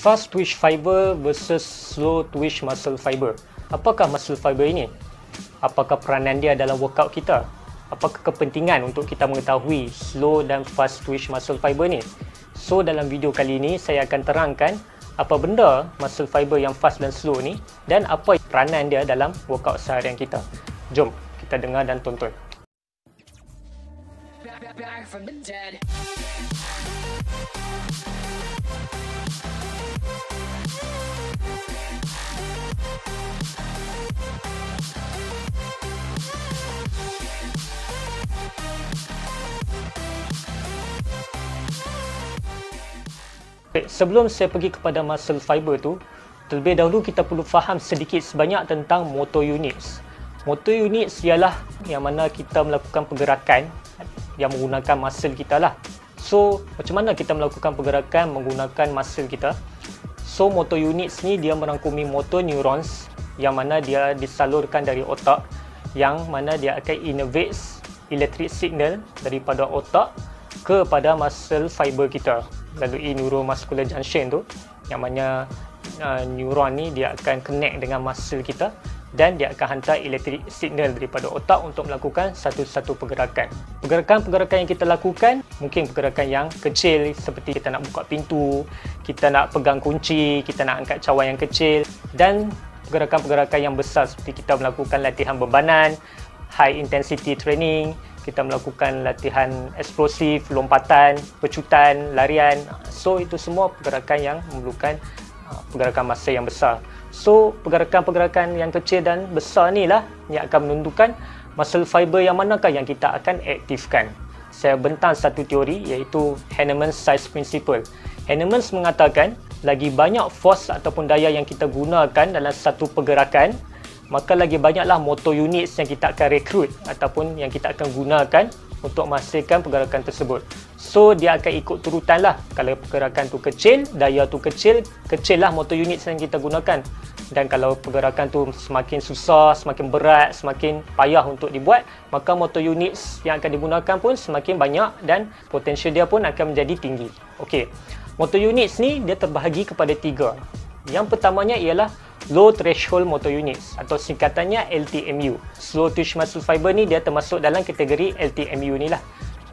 Fast twitch fiber versus slow twitch muscle fiber. Apakah muscle fiber ini? Apakah peranan dia dalam workout kita? Apakah kepentingan untuk kita mengetahui slow dan fast twitch muscle fiber ni? So dalam video kali ini saya akan terangkan apa benda muscle fiber yang fast dan slow ni dan apa peranan dia dalam workout seharian kita. Jom kita dengar dan tonton. Back from the dead. Sebelum saya pergi kepada muscle fiber tu, terlebih dahulu kita perlu faham sedikit sebanyak tentang motor units. Motor units ialah yang mana kita melakukan pergerakan yang menggunakan muscle kita lah. So, macam mana kita melakukan pergerakan menggunakan muscle kita? So, motor units ni dia merangkumi motor neurons yang mana dia disalurkan dari otak, yang mana dia akan innervate electric signal daripada otak kepada muscle fiber kita melalui neuromuscular junction tu, yang mana neuron ni dia akan connect dengan muscle kita dan dia akan hantar electric signal daripada otak untuk melakukan satu-satu pergerakan. Pergerakan-pergerakan yang kita lakukan mungkin pergerakan yang kecil seperti kita nak buka pintu, kita nak pegang kunci, kita nak angkat cawan yang kecil, dan pergerakan-pergerakan yang besar seperti kita melakukan latihan bebanan, high intensity training, kita melakukan latihan eksplosif, lompatan, pecutan, larian. So itu semua pergerakan yang memerlukan pergerakan massa yang besar. So pergerakan-pergerakan yang kecil dan besar ni lah yang akan menentukan muscle fiber yang manakah yang kita akan aktifkan. Saya bentang satu teori iaitu Hahnemann's size principle. Hahnemann mengatakan lagi banyak force ataupun daya yang kita gunakan dalam satu pergerakan, maka lagi banyaklah motor units yang kita akan rekrut ataupun yang kita akan gunakan untuk menghasilkan pergerakan tersebut. So dia akan ikut turutan lah. Kalau pergerakan tu kecil, daya tu kecil, kecil lah motor units yang kita gunakan. Dan kalau pergerakan tu semakin susah, semakin berat, semakin payah untuk dibuat, maka motor units yang akan digunakan pun semakin banyak dan potensial dia pun akan menjadi tinggi. Okey. Motor units ni dia terbahagi kepada 3. Yang pertamanya ialah low threshold motor units atau singkatannya LTMU. Slow twitch muscle fiber ni dia termasuk dalam kategori LTMU ni lah.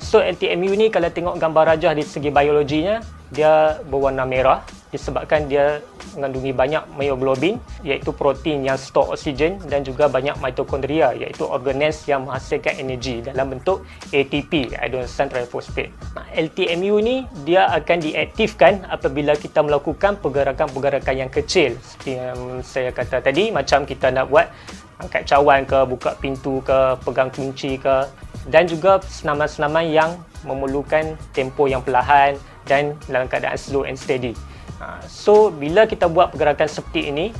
So LTMU ni kalau tengok gambar rajah dari segi biologinya, dia berwarna merah disebabkan dia mengandungi banyak myoglobin iaitu protein yang store oksigen dan juga banyak mitokondria iaitu organelles yang menghasilkan energi dalam bentuk ATP, adenosine triphosphate. LTMU ni dia akan diaktifkan apabila kita melakukan pergerakan-pergerakan yang kecil seperti yang saya kata tadi, macam kita nak buat angkat cawan ke, buka pintu ke, pegang kunci ke, dan juga senaman-senaman yang memerlukan tempo yang perlahan dan dalam keadaan slow and steady. So bila kita buat pergerakan seperti ini,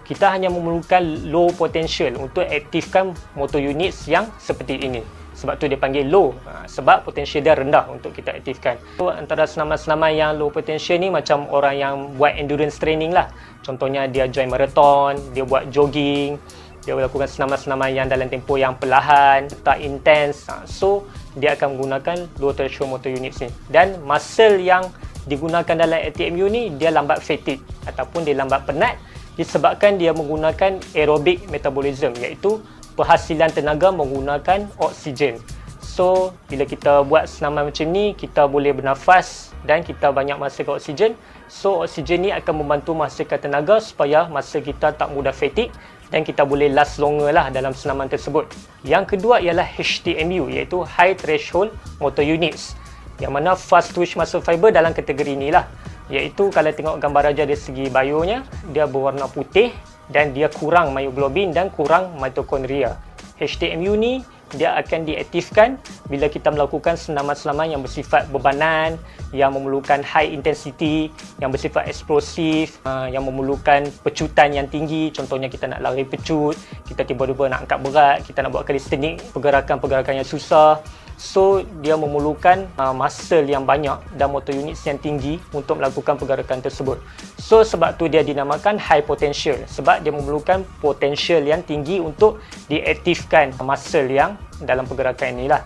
kita hanya memerlukan low potential untuk aktifkan motor units yang seperti ini. Sebab tu dia panggil low, sebab potensial dia rendah untuk kita aktifkan. So antara senaman-senaman yang low potential ni macam orang yang buat endurance training lah. Contohnya dia join marathon, dia buat jogging, dia melakukan senaman-senaman yang dalam tempo yang perlahan, tak intens. So dia akan menggunakan low threshold motor units ni. Dan muscle yang digunakan dalam LTMU ni dia lambat fatigue ataupun dia lambat penat disebabkan dia menggunakan aerobic metabolism iaitu penghasilan tenaga menggunakan oksigen. So bila kita buat senaman macam ni, kita boleh bernafas dan kita banyak menghasilkan oksigen. So oksigen ni akan membantu menghasilkan tenaga supaya masa kita tak mudah fatigue dan kita boleh last longer lah dalam senaman tersebut. Yang kedua ialah HTMU iaitu High Threshold Motor Units, yang mana fast twitch muscle fiber dalam kategori ni lah, iaitu kalau tengok gambar rajah dari segi bionya, dia berwarna putih dan dia kurang myoglobin dan kurang mitokondria. HTMU ni dia akan diaktifkan bila kita melakukan senaman-senaman yang bersifat bebanan, yang memerlukan high intensity, yang bersifat eksplosif, yang memerlukan pecutan yang tinggi. Contohnya kita nak lari pecut, kita tiba-tiba nak angkat berat, kita nak buat calisthenics, pergerakan-pergerakan yang susah. So dia memerlukan muscle yang banyak dan motor units yang tinggi untuk melakukan pergerakan tersebut. So sebab tu dia dinamakan high potential, sebab dia memerlukan potential yang tinggi untuk diaktifkan muscle yang dalam pergerakan inilah.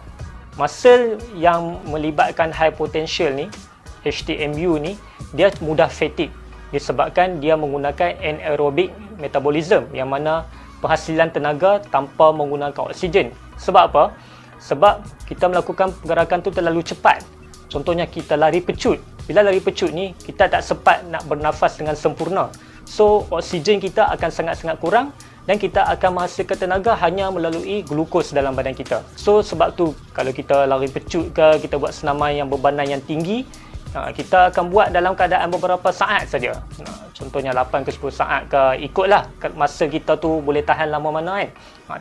Muscle yang melibatkan high potential ni, HTMU ni, dia mudah fatigue. disebabkan dia menggunakan anaerobic metabolism, yang mana penghasilan tenaga tanpa menggunakan oksigen. Sebab apa? Sebab kita melakukan pergerakan tu terlalu cepat. Contohnya kita lari pecut. Bila lari pecut ni, kita tak sempat nak bernafas dengan sempurna. So, oksigen kita akan sangat-sangat kurang dan kita akan menghasilkan tenaga hanya melalui glukos dalam badan kita. So, sebab tu kalau kita lari pecut ke, kita buat senaman yang bebanan yang tinggi, kita akan buat dalam keadaan beberapa saat saja. Contohnya 8 ke 10 saat ke, ikutlah masa kita tu boleh tahan lama mana kan.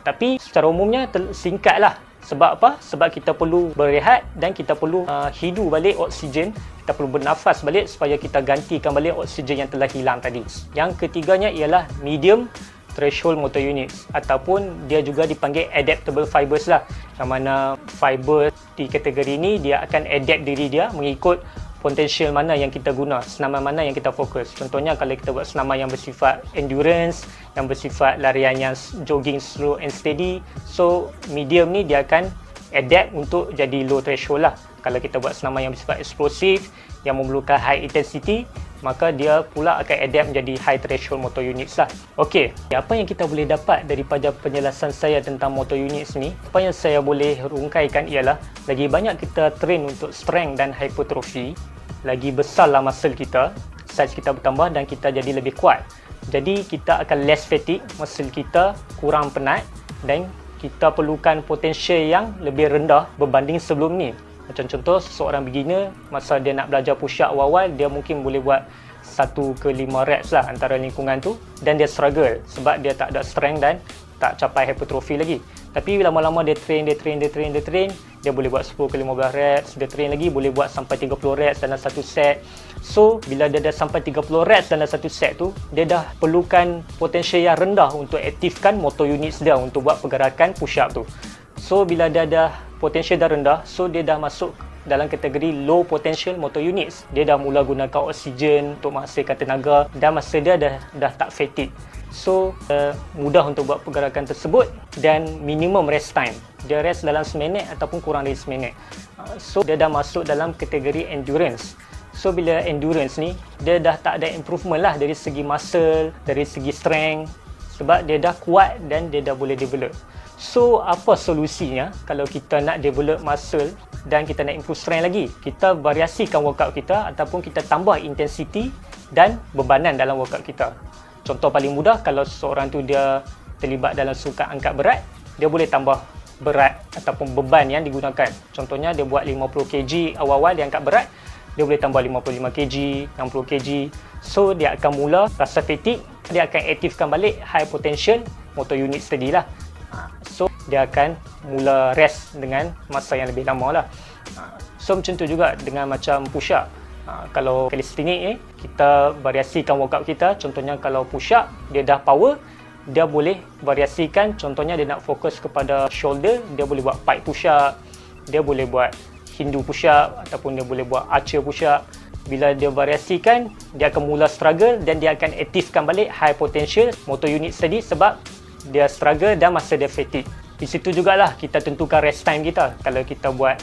Tapi secara umumnya singkatlah. Sebab apa? Sebab kita perlu berehat dan kita perlu hidu balik oksigen. Kita perlu bernafas balik supaya kita gantikan balik oksigen yang telah hilang tadi. Yang ketiganya ialah medium threshold motor units, ataupun dia juga dipanggil adaptable fibers lah. Yang mana fiber di kategori ini dia akan adapt diri dia mengikut potensial mana yang kita guna, senaman mana yang kita fokus. Contohnya kalau kita buat senaman yang bersifat endurance, yang bersifat larian yang jogging slow and steady, so medium ni dia akan adapt untuk jadi low threshold lah. Kalau kita buat senaman yang bersifat explosive, yang memerlukan high intensity, maka dia pula akan adapt menjadi high threshold motor units lah. Okey, apa yang kita boleh dapat daripada penjelasan saya tentang motor units ni? Apa yang saya boleh rungkaikan ialah lagi banyak kita train untuk strength dan hypertrophy, lagi besarlah muscle kita, size kita bertambah dan kita jadi lebih kuat. Jadi kita akan less fatigue, muscle kita kurang penat dan kita perlukan potensial yang lebih rendah berbanding sebelum ni. Macam contoh, seorang beginner, masa dia nak belajar push up awal-awal, dia mungkin boleh buat 1 ke 5 reps lah antara lingkungan tu, dan dia struggle sebab dia tak ada strength dan tak capai hypertrophy lagi. Tapi lama-lama dia train, dia boleh buat 10 ke 15 reps, dia train lagi boleh buat sampai 30 reps dalam satu set. So, bila dia dah sampai 30 reps dalam satu set tu, dia dah perlukan potensial yang rendah untuk aktifkan motor units dia untuk buat pergerakan push up tu. So, bila dia dah potensial dah rendah, so dia dah masuk dalam kategori low potential motor units. Dia dah mula gunakan oksigen untuk menghasilkan tenaga dan masa dia dah tak fatigue. So, mudah untuk buat pergerakan tersebut dan minimum rest time. Dia rest dalam seminit ataupun kurang dari seminit. So, dia dah masuk dalam kategori endurance. So, bila endurance ni, dia dah tak ada improvement lah dari segi muscle, dari segi strength. Sebab dia dah kuat dan dia dah boleh develop. So, apa solusinya kalau kita nak develop muscle dan kita nak improve strength lagi? Kita variasikan workout kita ataupun kita tambah intensity dan bebanan dalam workout kita. Contoh paling mudah, kalau seseorang tu dia terlibat dalam sukan angkat berat, dia boleh tambah berat ataupun beban yang digunakan. Contohnya dia buat 50 kg awal-awal dia angkat berat, dia boleh tambah 55 kg, 60 kg. So dia akan mula rasa fatigue, dia akan aktifkan balik high potential motor units tadi lah. So dia akan mula rest dengan masa yang lebih lama lah. So macam tu juga dengan macam push up. Kalau calisthenics ni, kita variasikan workout kita. Contohnya kalau push up, dia dah power, dia boleh variasikan. Contohnya dia nak fokus kepada shoulder, dia boleh buat pike push up, dia boleh buat Hindu push up ataupun dia boleh buat archer push up. Bila dia variasikan, dia akan mula struggle dan dia akan aktifkan balik high potential motor units tadi sebab dia struggle dan masa dia fatigue. Di situ jugalah kita tentukan rest time kita. Kalau kita buat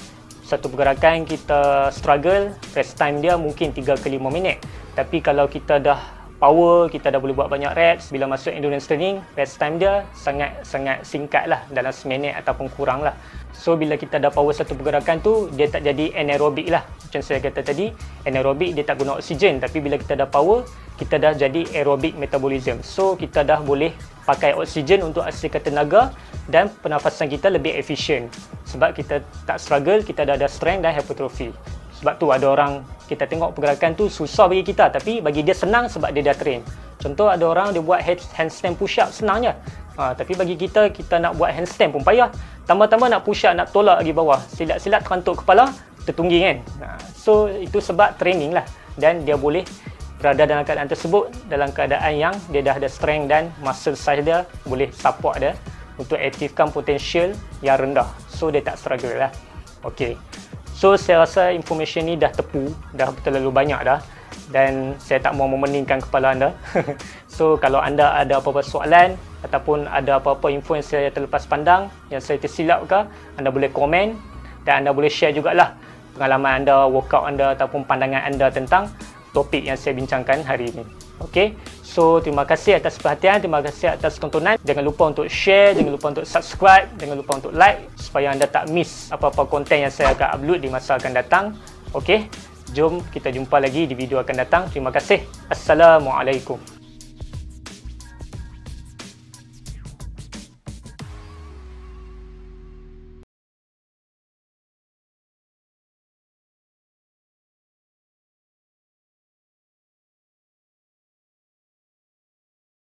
satu pergerakan, kita struggle, rest time dia mungkin 3 ke 5 minit. Tapi kalau kita dah power, kita dah boleh buat banyak reps, bila masuk endurance training, rest time dia sangat singkat lah, dalam seminit ataupun kurang lah. So bila kita dah power satu pergerakan tu, dia tak jadi anaerobik lah. Macam saya kata tadi, anaerobik dia tak guna oksigen, tapi bila kita dah power, kita dah jadi aerobic metabolism. So kita dah boleh pakai oksigen untuk hasilkan tenaga dan pernafasan kita lebih efisien. Sebab kita tak struggle, kita dah ada strength dan hypertrophy. Sebab tu ada orang, kita tengok pergerakan tu susah bagi kita, tapi bagi dia senang sebab dia dah train. Contoh ada orang dia buat handstand push up, senang je. Tapi bagi kita nak buat handstand pun payah. Tambah-tambah nak push up, nak tolak lagi bawah. Silap-silap terantuk kepala, tertungging kan. So itu sebab training lah. Dan dia boleh berada dalam keadaan tersebut, dalam keadaan yang dia dah ada strength dan muscle size dia boleh support dia untuk aktifkan potensial yang rendah. So dia tak struggle lah. Okay. So saya rasa information ni dah tepu, dah terlalu banyak dah. Dan saya tak mau memeningkan kepala anda. So kalau anda ada apa-apa soalan ataupun ada apa-apa info yang saya terlepas pandang, yang saya tersilap ke, anda boleh komen dan anda boleh share jugalah pengalaman anda, workout anda ataupun pandangan anda tentang topik yang saya bincangkan hari ini. Okey, so terima kasih atas perhatian, terima kasih atas tontonan. Jangan lupa untuk share, jangan lupa untuk subscribe, jangan lupa untuk like supaya anda tak miss apa-apa konten yang saya akan upload di masa akan datang. Okey, jom kita jumpa lagi di video akan datang. Terima kasih. Assalamualaikum.